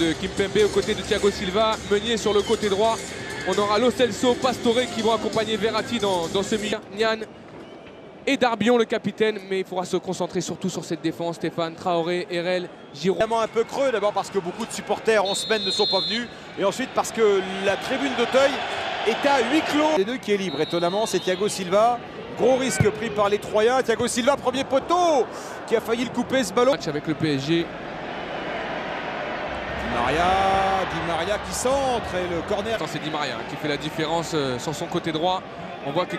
de Kimpembe aux côtés de Thiago Silva. Meunier sur le côté droit. On aura Lo Celso, Pastore qui vont accompagner Verratti dans ce milieu. Nian et Darbion, le capitaine. Mais il faudra se concentrer surtout sur cette défense. Stéphane, Traoré, Herrel, Giroud. Évidemment un peu creux, d'abord parce que beaucoup de supporters en semaine ne sont pas venus. Et ensuite parce que la tribune d'Auteuil est à huis clos. Les deux qui est libre, étonnamment, c'est Thiago Silva. Gros risque pris par les Troyens. Thiago Silva, premier poteau, qui a failli le couper ce ballon. Match avec le PSG. Di Maria qui centre et le corner. C'est Di Maria qui fait la différence sur son côté droit. On voit que...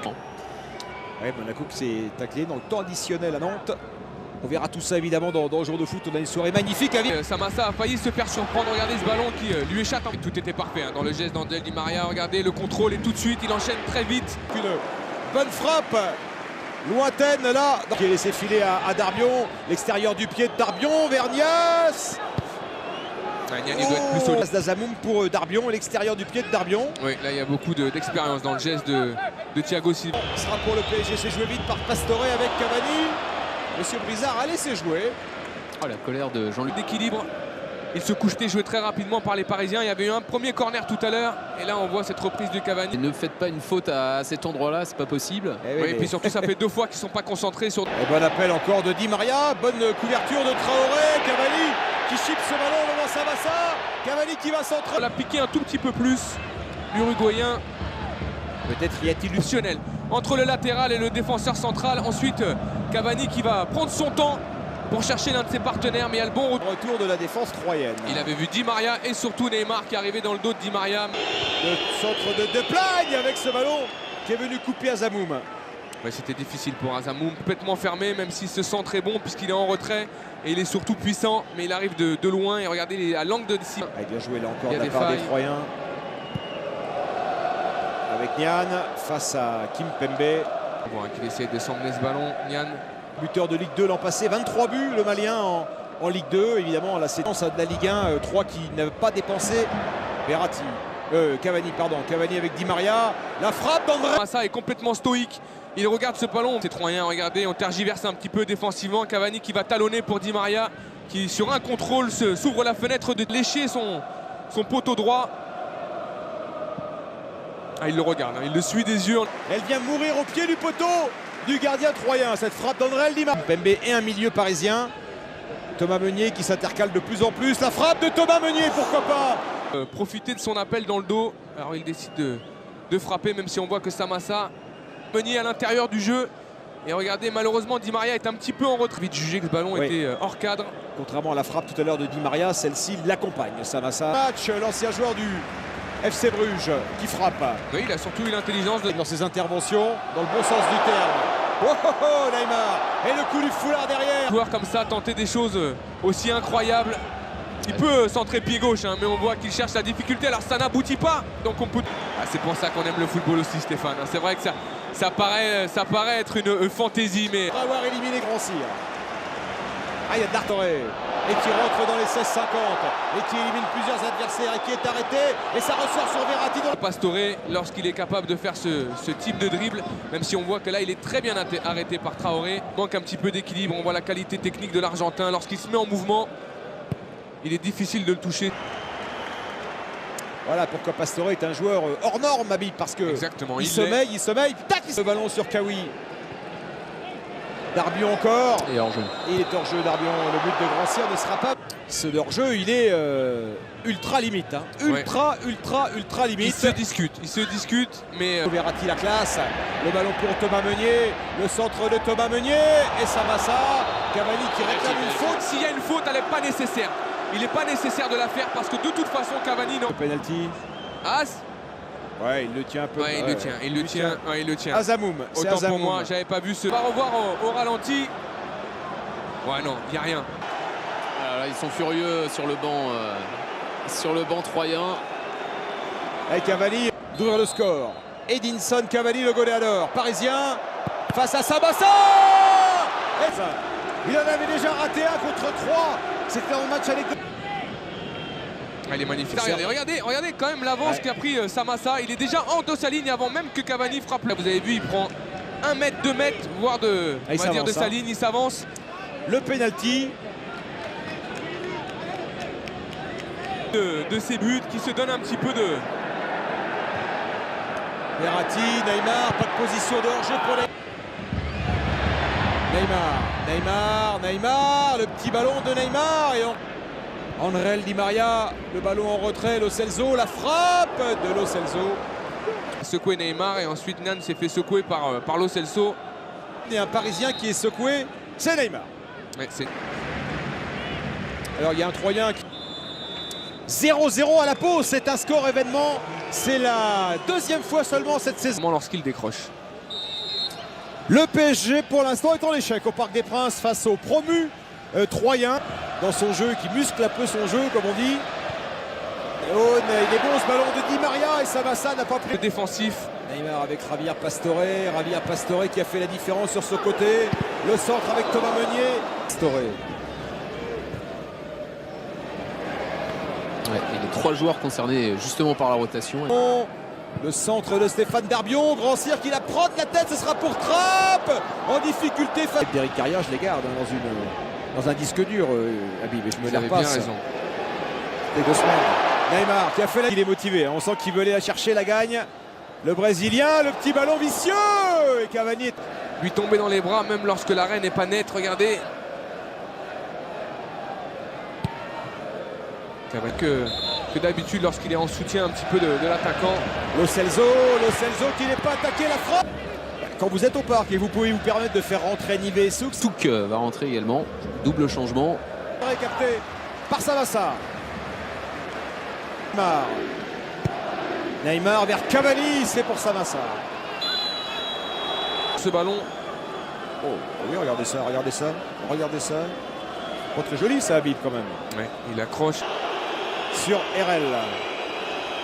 Ouais, Monaco qui s'est taclé dans le temps additionnel à Nantes. On verra tout ça évidemment dans le jour de foot. On a une soirée magnifique à vivre. Samassa a failli se faire surprendre. Regardez ce ballon qui lui échappe. Tout était parfait dans le geste d'Angel Di Maria. Regardez le contrôle et tout de suite il enchaîne très vite. Une bonne frappe lointaine là. Qui est laissé filer à Darbion. L'extérieur du pied de Darbion. Vernias. Il doit être plus solide. d'Azamoum pour Darbion, l'extérieur du pied de Darbion. Oui, là il y a beaucoup d'expérience dans le geste de Thiago Silva. Ce sera pour le PSG, c'est joué vite par Pastore avec Cavani. Monsieur Brizard a laissé jouer. Oh, la colère de Jean-Luc d'équilibre. Il se couchetait joué très rapidement par les Parisiens. Il y avait eu un premier corner tout à l'heure. Et là on voit cette reprise de Cavani. Ne faites pas une faute à cet endroit-là, c'est pas possible. Et puis surtout ça fait 2 fois qu'ils ne sont pas concentrés sur... Et bon appel encore de Di Maria. Bonne couverture de Traoré. Cavani qui chipe ce ballon devant Samassa. Cavani qui va centrer. On l'a piqué un tout petit peu plus. L'Uruguayen. Peut-être y a-t-il illusionnel entre le latéral et le défenseur central. Ensuite Cavani qui va prendre son temps pour chercher l'un de ses partenaires, mais il y a le bon retour de la défense troyenne. Il avait vu Di Maria et surtout Neymar qui arrivait dans le dos de Di Maria. Le centre de Plagne avec ce ballon qui est venu couper Azamoum. Ouais, c'était difficile pour Azamoum, complètement fermé, même si ce centre est bon puisqu'il est en retrait et il est surtout puissant, mais il arrive de loin. Et regardez à l'angle de ici. Bien joué là encore de la part des Troyens. Avec Nian face à Kimpembe. On voit qu'il essaie de s'emmener ce ballon, Nian. Buteur de Ligue 2 l'an passé, 23 buts le Malien en Ligue 2. Évidemment, la séquence de la Ligue 1, 3 qui n'avait pas dépensé. Cavani avec Di Maria. La frappe d'André. Ça est complètement stoïque. Il regarde ce ballon. C'est Troyen, regardez, on tergiverse un petit peu défensivement. Cavani qui va talonner pour Di Maria, qui sur un contrôle s'ouvre la fenêtre de lécher son poteau droit. Ah, il le regarde, il le suit des yeux. Elle vient mourir au pied du poteau du gardien troyen. Cette frappe d'André Di Maria. Pembe et un milieu parisien. Thomas Meunier qui s'intercale de plus en plus. La frappe de Thomas Meunier, pourquoi pas. Profiter de son appel dans le dos. Alors il décide de frapper, même si on voit que Samassa. Meunier à l'intérieur du jeu. Et regardez, malheureusement, Di Maria est un petit peu en retrait. Vite jugé que ce ballon était hors cadre. Contrairement à la frappe tout à l'heure de Di Maria, celle-ci l'accompagne, Samassa. Match, l'ancien joueur du FC Bruges qui frappe. Oui, il a surtout eu l'intelligence dans ses interventions, dans le bon sens du terme. Oh, oh, oh, Neymar. Et le coup du foulard derrière. Un joueur comme ça tenter des choses aussi incroyables. Il peut centrer pied gauche, mais on voit qu'il cherche la difficulté. Alors ça n'aboutit pas. Donc on peut... c'est pour ça qu'on aime le football aussi, Stéphane. C'est vrai que ça paraît être une fantaisie, mais... On va avoir éliminé Grand Cyr. Ah, il y a Dartoré. Et qui rentre dans les 16-50. Et qui élimine plusieurs adversaires. Et qui est arrêté. Et ça ressort sur Verratti. Pastore, lorsqu'il est capable de faire ce type de dribble, même si on voit que là, il est très bien arrêté par Traoré. Il manque un petit peu d'équilibre. On voit la qualité technique de l'Argentin. Lorsqu'il se met en mouvement, il est difficile de le toucher. Voilà pourquoi Pastore est un joueur hors norme, Mabi, parce que exactement, il sommeille, tac, le ballon sur Kawi. Darbion encore. Et hors-jeu. Il est hors-jeu, Darbion. Le but de Grand Cyr ne sera pas. Ce hors-jeu, il est ultra limite. Ultra limite. Il se discute, mais... Verratti la classe. Le ballon pour Thomas Meunier. Le centre de Thomas Meunier. Et Samassa. Cavani qui réclame une faute. S'il y a une faute, elle n'est pas nécessaire. Il n'est pas nécessaire de la faire parce que de toute façon, Cavani... non. Le penalty. As. Ouais, il le tient un peu. Ouais, il le tient. Azamoum. Autant Azamoum. Pour moi, j'avais pas vu ce... On va revoir au ralenti. Ouais, non, il n'y a rien. Alors là, ils sont furieux sur le banc troyen. Et Cavani d'ouvrir le score. Edinson Cavani, le goléador parisien, face à Samassa. Il en avait déjà raté un contre 3. C'était en match avec... Elle est magnifique. Regardez quand même l'avance qu'a pris Samassa. Il est déjà en dos sa ligne avant même que Cavani frappe. Là, vous avez vu, il prend 1 mètre, 2 mètres, voire de sa ligne, il s'avance. Le penalty. de ses buts, qui se donne un petit peu de... Verratti, Neymar, pas de position de hors-jeu pour Neymar, le petit ballon de Neymar et André Di Maria, le ballon en retrait, Lo Celso, la frappe de Lo Celso. Secoué Neymar et ensuite Nan s'est fait secouer par Lo Celso. Et un Parisien qui est secoué, c'est Neymar. Ouais, alors il y a un Troyen qui... 0-0 à la pause, c'est un score événement. C'est la deuxième fois seulement cette saison lorsqu'il décroche. Le PSG pour l'instant est en échec au Parc des Princes face au promu Troyen dans son jeu, qui muscle un peu son jeu comme on dit. Il est bon ce ballon de Di Maria et Samassa n'a pas pris. Le défensif. Neymar avec Javier Pastore qui a fait la différence sur ce côté. Le centre avec Thomas Meunier. Pastore. Ouais, et les 3 joueurs concernés justement par la rotation. Le centre de Stéphane Darbion, Grand Cyr qui la prend de la tête, ce sera pour Trapp en difficulté. Derrick Carrière, je les garde dans un disque dur, Habib, et je me les repasse. Raison. Les 2 semaines. Neymar qui a fait il est motivé, on sent qu'il veut aller la chercher, la gagne. Le Brésilien, le petit ballon vicieux et Cavani lui tomber dans les bras même lorsque l'arrêt n'est pas nette, regardez. Que d'habitude lorsqu'il est en soutien un petit peu de l'attaquant. Lo Celso qui n'est pas attaqué, la frappe. Quand vous êtes au parc et vous pouvez vous permettre de faire rentrer Nivé et Souk. Souk va rentrer également, double changement. Capté par Samassa. Neymar vers Cavani, c'est pour Samassa. Ce ballon. Oh oui, regardez ça. Pas très joli ça, Habib quand même. Ouais, il accroche. Sur RL.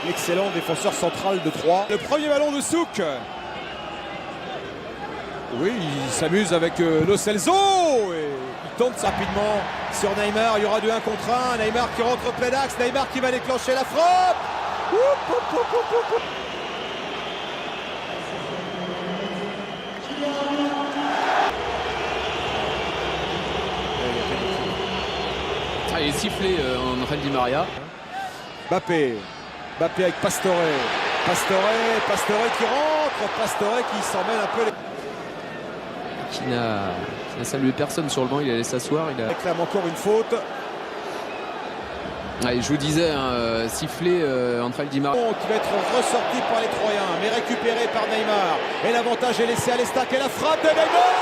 L'excellent défenseur central de 3. Le premier ballon de Souk. Oui, il s'amuse avec Lo Celso. Et il tente rapidement sur Neymar. Il y aura du 1 contre 1. Neymar qui rentre plein axe. Neymar qui va déclencher la frappe. Il est sifflé André Di Maria. Mbappé avec Pastore qui rentre, Pastore qui s'emmène un peu. Qui n'a salué personne sur le banc, il allait s'asseoir. Il réclame encore une faute. Ouais, je vous disais, sifflé André Di Maria. Qui va être ressorti par les Troyens, mais récupéré par Neymar. Et l'avantage est laissé à l'Estac et la frappe de Neymar.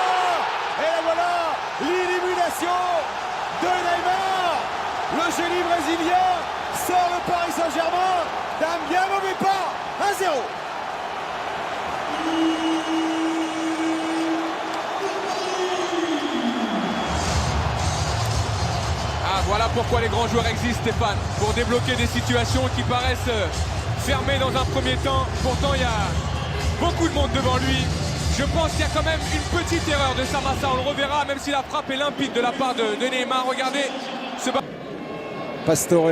Et là voilà, l'élimination de Neymar. Le génie brésilien sort le Paris Saint-Germain d'un bien mauvais pas. 1-0. Voilà pourquoi les grands joueurs existent, Stéphane, pour débloquer des situations qui paraissent fermées dans un premier temps. Pourtant, il y a beaucoup de monde devant lui. Je pense qu'il y a quand même une petite erreur de Samassa, on le reverra, même si la frappe est limpide de la part de Neymar. Regardez ce ballon. Pastore.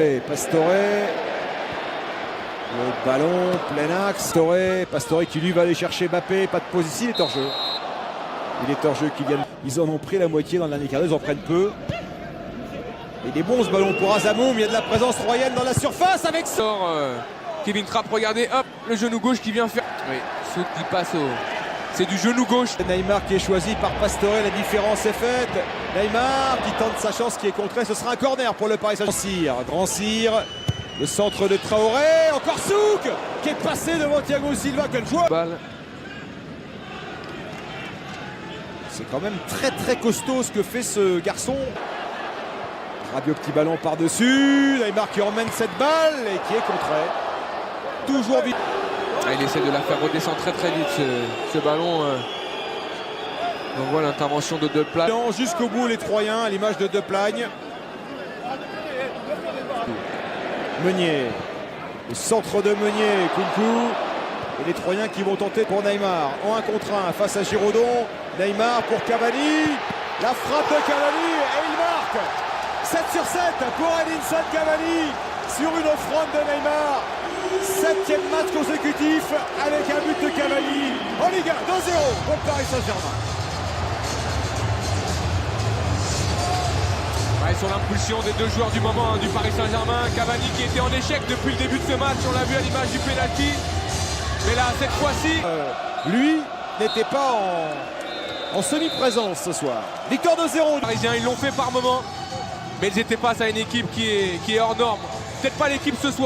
Le ballon, plein axe. Pastore qui lui va aller chercher Mbappé. Pas de position, il est hors jeu. Ils en ont pris la moitié dans le dernier quart d'heure, ils en prennent peu. Il est bon ce ballon pour Azamoum, il y a de la présence troyenne dans la surface avec sort Kevin Trapp, regardez, hop, le genou gauche qui vient faire. Oui, Souk qui passe au... C'est du genou gauche. Neymar qui est choisi par Pastore, la différence est faite. Neymar qui tente sa chance, qui est contrée, ce sera un corner pour le Paris Saint-Germain. Grand Cyr, le centre de Traoré, encore Souk qui est passé devant Thiago Silva, quel joueur. C'est quand même très costaud ce que fait ce garçon. Rabiot, petit ballon par-dessus, Neymar qui emmène cette balle et qui est contré. Toujours vite. Il essaie de la faire redescendre très vite ce ballon. On voit l'intervention de Deplagne. Jusqu'au bout les Troyens, à l'image de Deplagne. Meunier, le centre de Meunier, Kounkou. Et les Troyens qui vont tenter pour Neymar. En 1 contre 1 face à Giraudon. Neymar pour Cavani. La frappe de Cavani et il marque. 7 sur 7 pour Edinson Cavani sur une offrande de Neymar. 7e match consécutif avec un but de Cavani en Ligue 1, 2-0 pour le Paris Saint-Germain. Ouais, sur l'impulsion des deux joueurs du moment du Paris Saint-Germain. Cavani qui était en échec depuis le début de ce match, on l'a vu à l'image du pénalty. Mais là, cette fois-ci... lui n'était pas en semi-présence ce soir. Victoire de 0. Les Parisiens, ils l'ont fait par moment, mais ils étaient face à une équipe qui est hors norme. Peut-être pas l'équipe ce soir.